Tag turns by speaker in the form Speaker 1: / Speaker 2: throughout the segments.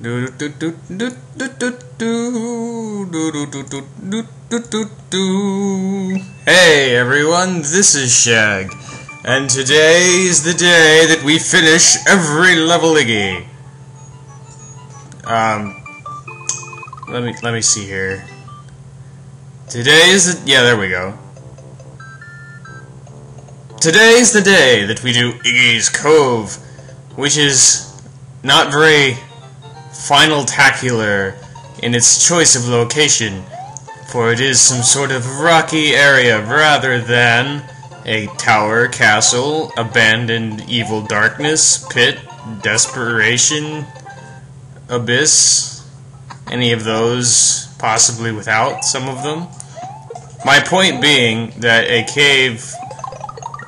Speaker 1: Hey everyone, this is Shag, and today is the day that we finish every level Iggy. Let me see here. Today is the there we go. Today is the day that we do Iggy's Cove, which is not very final-tacular in its choice of location, for it is some sort of rocky area rather than a tower, castle, abandoned evil darkness, pit, desperation, abyss, any of those, possibly without some of them. My point being that a cave,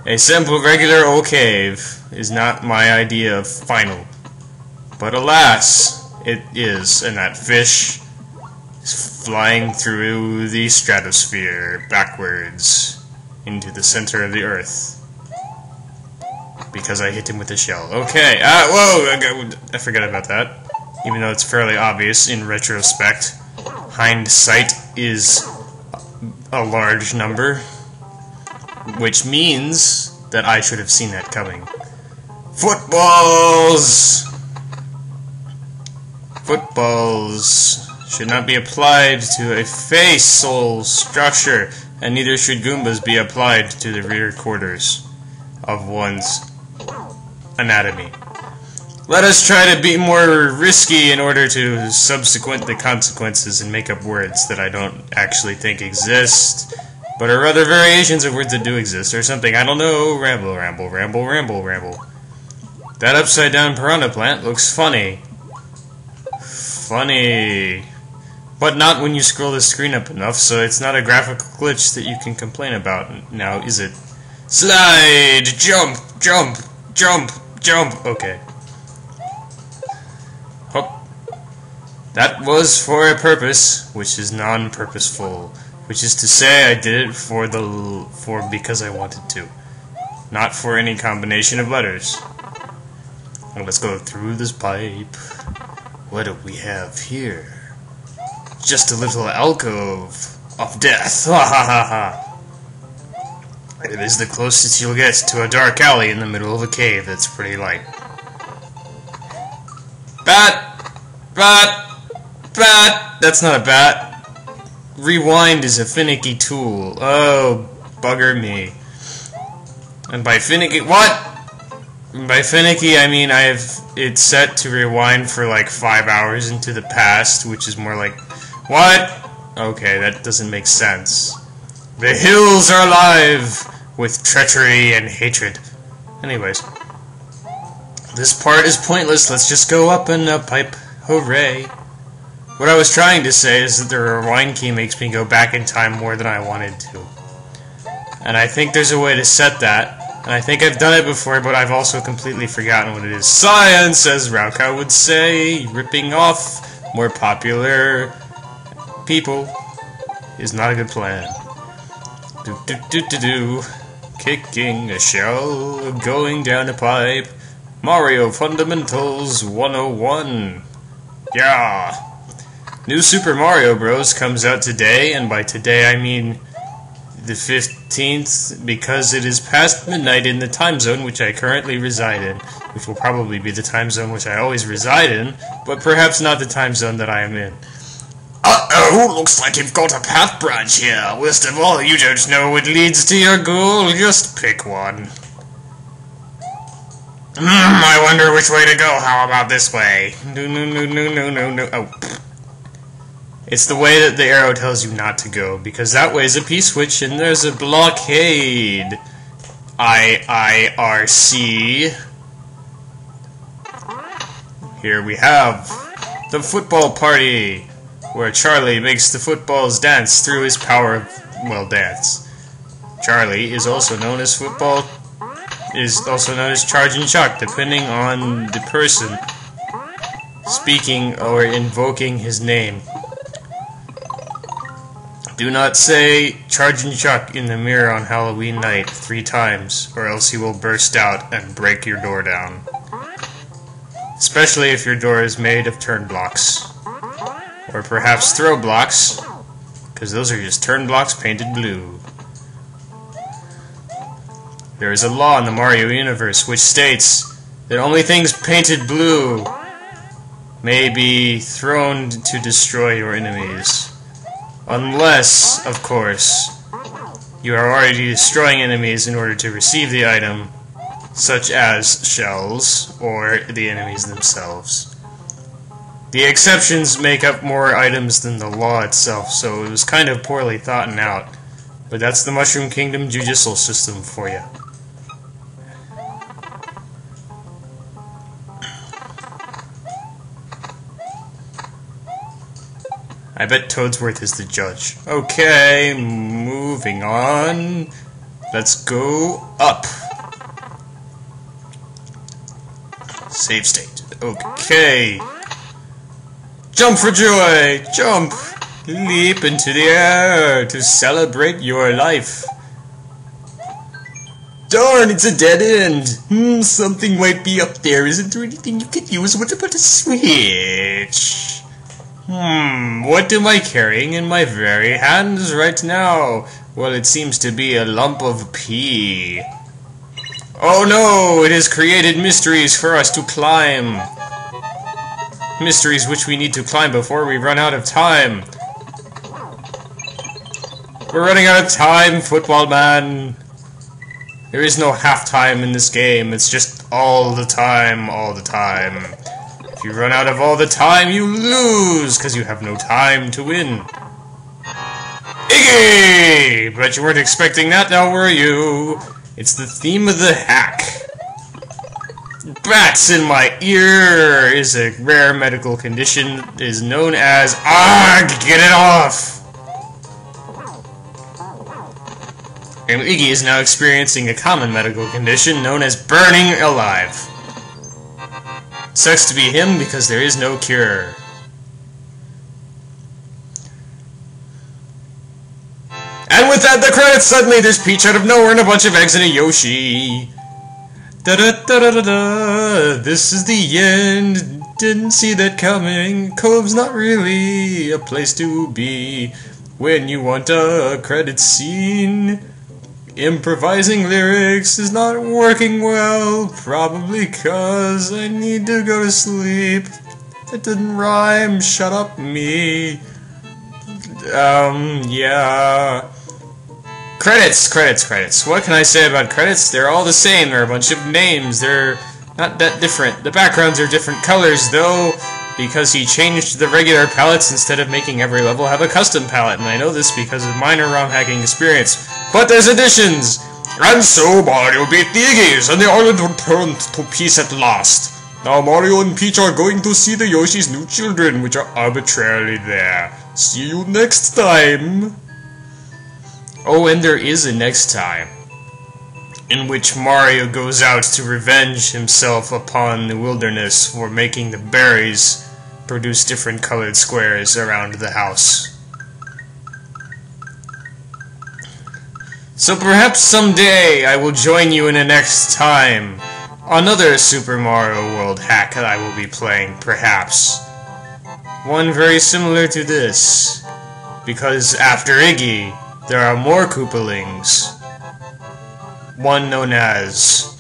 Speaker 1: a simple regular old cave, is not my idea of final. But alas, it is, and that fish is flying through the stratosphere backwards into the center of the earth. Because I hit him with a shell. Okay, whoa, I forgot about that. Even though it's fairly obvious in retrospect. Hindsight is a large number, which means that I should have seen that coming. Footballs! Footballs should not be applied to a facial structure, and neither should Goombas be applied to the rear quarters of one's anatomy. Let us try to be more risky in order to subsequent the consequences and make up words that I don't actually think exist, but are rather variations of words that do exist, or something. I don't know. Ramble, ramble, ramble, ramble, ramble. That upside-down piranha plant looks funny. Funny. But not when you scroll the screen up enough, so it's not a graphical glitch that you can complain about now, is it? Slide! Jump! Jump! Jump! Jump! Okay. Hop. That was for a purpose, which is non-purposeful. Which is to say, I did it because I wanted to. Not for any combination of letters. Well, let's go through this pipe. What do we have here? Just a little alcove of death. Ha ha ha ha. It is the closest you'll get to a dark alley in the middle of a cave that's pretty light. Bat! Bat! Bat! That's not a bat. Rewind is a finicky tool. Oh, bugger me. And by finicky... What? By finicky, I mean I have it set to rewind for like 5 hours into the past, which is more like... What? Okay, that doesn't make sense. The hills are alive with treachery and hatred. Anyways. This part is pointless. Let's just go up in a pipe. Hooray. What I was trying to say is that the rewind key makes me go back in time more than I wanted to. And I think there's a way to set that. And I think I've done it before, but I've also completely forgotten what it is. Science, as Rauka would say, ripping off more popular people is not a good plan. Do. Kicking a shell, going down a pipe. Mario Fundamentals 101. Yeah. New Super Mario Bros. Comes out today, and by today I mean the 15th, because it is past midnight in the time zone which I currently reside in, which will probably be the time zone which I always reside in, but perhaps not the time zone that I am in. Uh-oh, looks like you've got a path branch here. Worst of all, you don't know what leads to your goal, just pick one. I wonder which way to go. How about this way? No. Oh. It's the way that the arrow tells you not to go, because that way is a P-switch and there's a blockade. IIRC. Here we have the football party, where Charlie makes the footballs dance through his power of, well, dance. Charlie is also known as Charge and Chuck, depending on the person speaking or invoking his name. Do not say Charge and Chuck in the mirror on Halloween night 3 times, or else he will burst out and break your door down. Especially if your door is made of turn blocks. Or perhaps throw blocks, because those are just turn blocks painted blue. There is a law in the Mario universe which states that only things painted blue may be thrown to destroy your enemies. Unless, of course, you are already destroying enemies in order to receive the item, such as shells or the enemies themselves. The exceptions make up more items than the law itself, so it was kind of poorly thought out. But that's the Mushroom Kingdom judicial system for you. I bet Toadsworth is the judge. Okay, moving on. Let's go up. Save state. Okay. Jump for joy! Jump! Leap into the air to celebrate your life. Darn, it's a dead end. Something might be up there. Isn't there anything you could use? What about a switch? What am I carrying in my very hands right now? Well, it seems to be a lump of pee. Oh no, it has created mysteries for us to climb. Mysteries which we need to climb before we run out of time. We're running out of time, football man. There is no halftime in this game, it's just all the time, all the time. If you run out of all the time, you lose, because you have no time to win. Iggy! Bet you weren't expecting that now, were you? It's the theme of the hack. Bats in my ear is a rare medical condition. It is known as get it off! And Iggy is now experiencing a common medical condition known as burning alive. Sucks to be him because there is no cure. And with that, the credits, suddenly there's Peach out of nowhere and a bunch of eggs and a Yoshi. Da-da-da-da-da-da, this is the end, didn't see that coming. Cove's not really a place to be when you want a credit scene. Improvising lyrics is not working well, probably 'cause I need to go to sleep. It didn't rhyme, shut up me. Yeah. Credits. What can I say about credits? They're all the same, they're a bunch of names, they're not that different. The backgrounds are different colors, though, because he changed the regular palettes instead of making every level have a custom palette, and I know this because of minor ROM hacking experience. But there's additions! And so Mario beat the Iggies, and the island returned to peace at last. Now Mario and Peach are going to see the Yoshi's new children, which are arbitrarily there. See you next time! Oh, and there is a next time, in which Mario goes out to revenge himself upon the wilderness for making the berries produce different colored squares around the house. So perhaps someday I will join you in a next time. Another Super Mario World hack that I will be playing, perhaps. One very similar to this. Because after Iggy, there are more Koopalings. One known as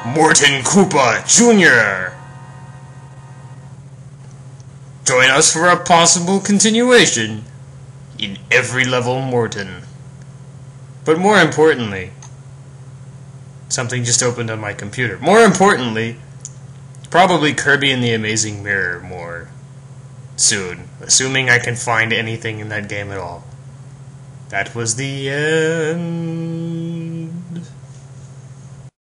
Speaker 1: Morton Koopa Jr. Join us for a possible continuation in every level Morton. But more importantly, something just opened on my computer. More importantly, probably Kirby and the Amazing Mirror more soon, assuming I can find anything in that game at all. That was the end.